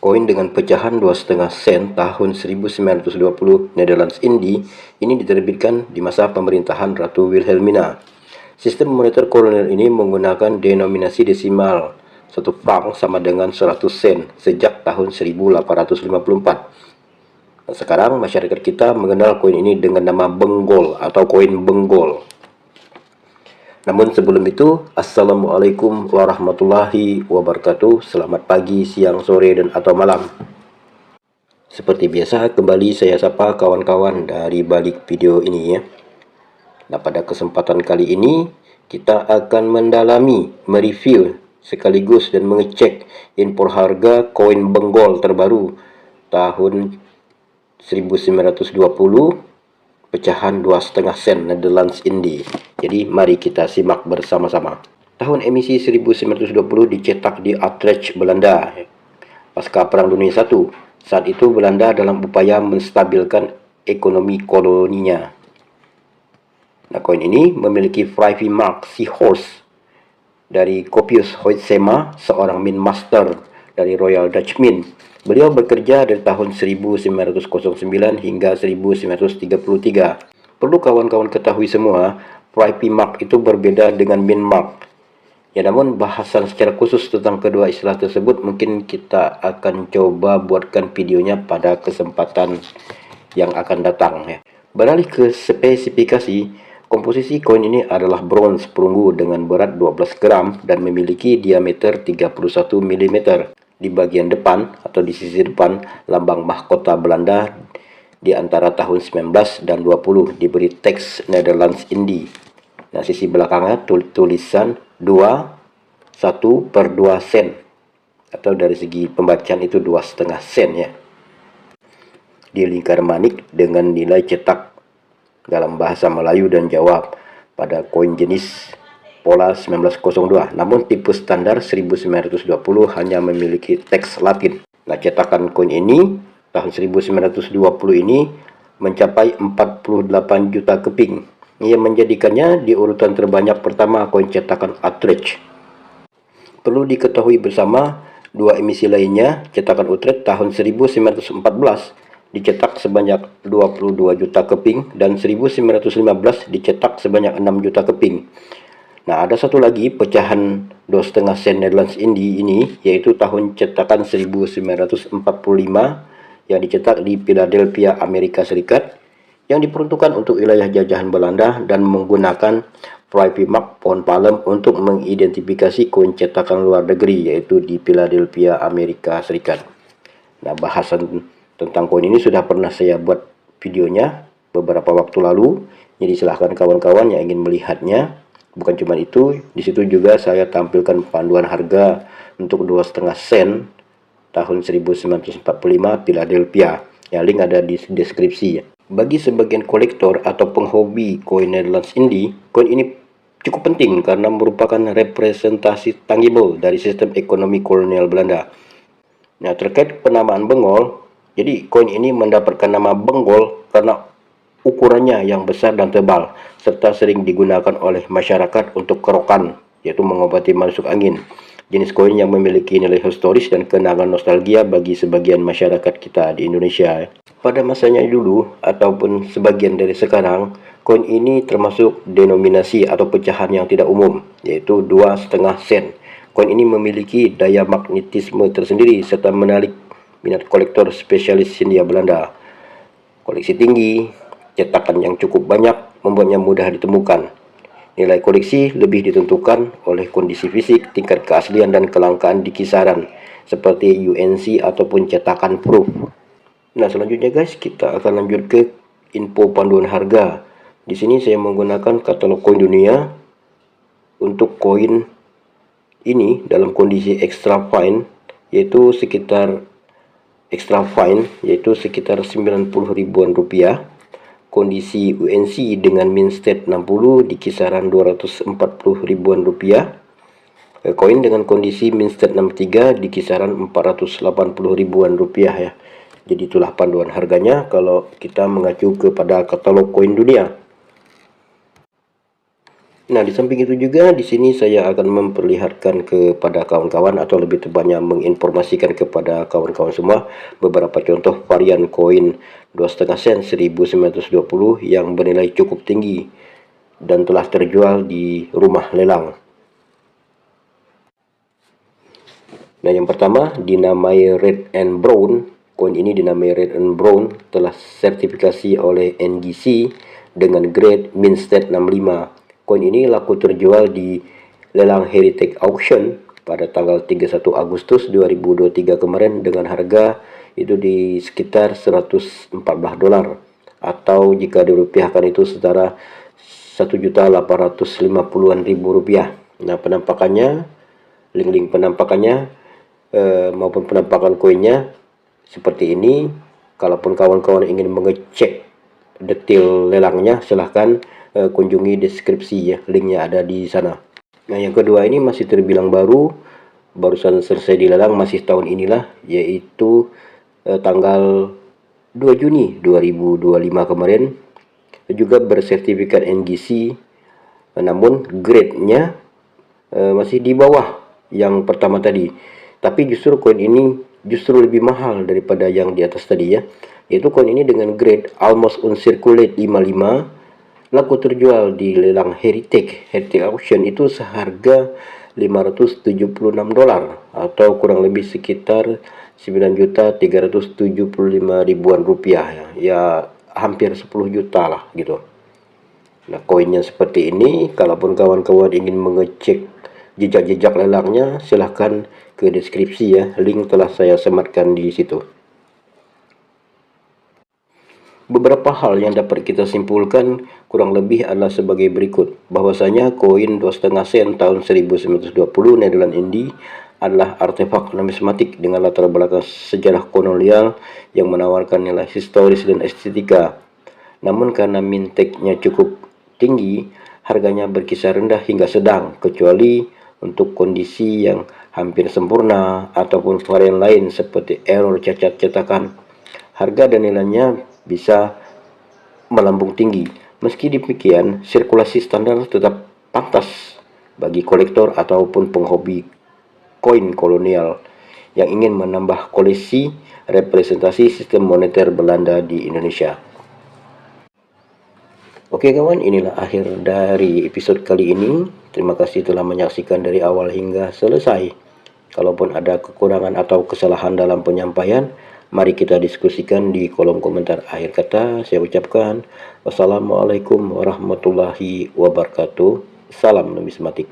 Koin dengan pecahan 2,5 sen tahun 1920 Netherlands Indie ini diterbitkan di masa pemerintahan Ratu Wilhelmina. Sistem moneter kolonial ini menggunakan denominasi desimal 1 franc sama dengan 100 sen sejak tahun 1854. Sekarang masyarakat kita mengenal koin ini dengan nama Benggol atau koin Benggol. Namun sebelum itu, Assalamualaikum warahmatullahi wabarakatuh. Selamat pagi, siang, sore, dan atau malam. Seperti biasa, kembali saya sapa kawan-kawan dari balik video ini ya. Nah, pada kesempatan kali ini, kita akan mendalami, mereview, sekaligus dan mengecek impor harga koin Benggol terbaru tahun 1920 pecahan 2,5 sen Netherlands Indie. Jadi mari kita simak bersama-sama. Tahun emisi 1920 dicetak di Utrecht, Belanda. Pasca Perang Dunia I, saat itu Belanda dalam upaya menstabilkan ekonomi koloninya. Nah, koin ini memiliki Vrije Mark Seahorse dari Copius Hoytsema, seorang mint master dari Royal Dutch Mint. Beliau bekerja dari tahun 1909 hingga 1933. Perlu kawan-kawan ketahui semua, Vrije Mark itu berbeda dengan mint mark. Ya, namun bahasan secara khusus tentang kedua istilah tersebut mungkin kita akan coba buatkan videonya pada kesempatan yang akan datang ya. Beralih ke spesifikasi, komposisi koin ini adalah bronze perunggu dengan berat 12 gram dan memiliki diameter 31 mm. Di bagian depan atau di sisi depan, lambang mahkota Belanda di antara tahun 19 dan 20 diberi teks Netherlands Indie. Nah, sisi belakangnya tulisan 1/2 sen atau dari segi pembacaan itu 2,5 sen ya. Di lingkar manik dengan nilai cetak dalam bahasa Melayu dan Jawa pada koin jenis pola 1902. Namun tipe standar 1920 hanya memiliki teks Latin. Nah, cetakan koin ini tahun 1920 ini mencapai 48 juta keping. Ia menjadikannya di urutan terbanyak pertama koin cetakan Utrecht. Perlu diketahui bersama, dua emisi lainnya, cetakan Utrecht tahun 1914 dicetak sebanyak 22 juta keping dan 1915 dicetak sebanyak 6 juta keping. Nah, ada satu lagi pecahan 2,5 sen Netherlands Indie ini, yaitu tahun cetakan 1945 yang dicetak di Philadelphia, Amerika Serikat, yang diperuntukkan untuk wilayah jajahan Belanda dan menggunakan Vrije Mark pohon palem untuk mengidentifikasi koin cetakan luar negeri, yaitu di Philadelphia, Amerika Serikat. Nah, bahasan tentang koin ini sudah pernah saya buat videonya beberapa waktu lalu, jadi silahkan kawan-kawan yang ingin melihatnya. Bukan cuma itu, di situ juga saya tampilkan panduan harga untuk 2,5 sen tahun 1945 Philadelphia. Yang link ada di deskripsi. Bagi sebagian kolektor atau penghobi koin Netherlands Indie, koin ini cukup penting karena merupakan representasi tangible dari sistem ekonomi kolonial Belanda. Nah, terkait penamaan Benggol, jadi koin ini mendapatkan nama Benggol karena ukurannya yang besar dan tebal, serta sering digunakan oleh masyarakat untuk kerokan, yaitu mengobati masuk angin. Jenis koin yang memiliki nilai historis dan kenangan nostalgia bagi sebagian masyarakat kita di Indonesia. Pada masanya dulu, ataupun sebagian dari sekarang, koin ini termasuk denominasi atau pecahan yang tidak umum, yaitu 2,5 sen. Koin ini memiliki daya magnetisme tersendiri, serta menarik minat kolektor spesialis Hindia Belanda. Koleksi tinggi, cetakan yang cukup banyak membuatnya mudah ditemukan. Nilai koleksi lebih ditentukan oleh kondisi fisik, tingkat keaslian dan kelangkaan di kisaran seperti UNC ataupun cetakan proof. Nah, selanjutnya guys, kita akan lanjut ke info panduan harga. Di sini saya menggunakan katalog koin dunia. Untuk koin ini dalam kondisi extra fine yaitu sekitar 90 ribuan rupiah. Kondisi UNC dengan mint state 60 di kisaran 240 ribuan rupiah. Koin dengan kondisi mint state 63 di kisaran 480 ribuan rupiah ya. Jadi itulah panduan harganya kalau kita mengacu kepada katalog koin dunia. Nah, di samping itu juga di sini saya akan memperlihatkan kepada kawan-kawan atau lebih tepatnya menginformasikan kepada kawan-kawan semua beberapa contoh varian koin 2,5 sen 1920 yang bernilai cukup tinggi dan telah terjual di rumah lelang. Nah, yang pertama dinamai Red and Brown. Koin ini dinamai Red and Brown telah sertifikasi oleh NGC dengan grade Minstead 65. Koin ini laku terjual di lelang Heritage Auction pada tanggal 31 Agustus 2023 kemarin dengan harga itu di sekitar 114 dolar atau jika dirupiahkan itu setara 1.850.000 rupiah. Nah, penampakannya, link-link penampakannya maupun penampakan koinnya seperti ini. Kalaupun kawan-kawan ingin mengecek detail lelangnya, silahkan kunjungi deskripsi ya, linknya ada di sana. Nah, yang kedua ini masih terbilang barusan selesai dilelang, masih tahun inilah, yaitu tanggal 2 Juni 2025 kemarin, juga bersertifikat NGC, namun grade-nya masih di bawah yang pertama tadi. Tapi justru koin ini justru lebih mahal daripada yang di atas tadi ya. Yaitu koin ini dengan grade Almost Uncirculate 55 laku terjual di lelang Heritage Auction itu seharga 576 dolar atau kurang lebih sekitar 9.375.000-an rupiah ya. Ya hampir 10 juta lah gitu. Nah, koinnya seperti ini. Kalaupun kawan-kawan ingin mengecek jejak-jejak lelangnya, silahkan ke deskripsi ya. Link telah saya sematkan di situ. Beberapa hal yang dapat kita simpulkan kurang lebih adalah sebagai berikut. Bahwasanya koin 2,5 sen tahun 1920 Netherlands Indie adalah artefak numismatik dengan latar belakang sejarah kolonial yang menawarkan nilai historis dan estetika. Namun karena minteknya cukup tinggi, harganya berkisar rendah hingga sedang, kecuali untuk kondisi yang hampir sempurna ataupun varian lain seperti error cacat cetakan. Harga dan nilainya bisa melambung tinggi. Meski demikian, sirkulasi standar tetap pantas bagi kolektor ataupun penghobi koin kolonial yang ingin menambah koleksi representasi sistem moneter Belanda di Indonesia. Oke kawan, inilah akhir dari episode kali ini. Terima kasih telah menyaksikan dari awal hingga selesai. Kalaupun ada kekurangan atau kesalahan dalam penyampaian, mari kita diskusikan di kolom komentar. Akhir kata, saya ucapkan wassalamualaikum warahmatullahi wabarakatuh. Salam numismatik.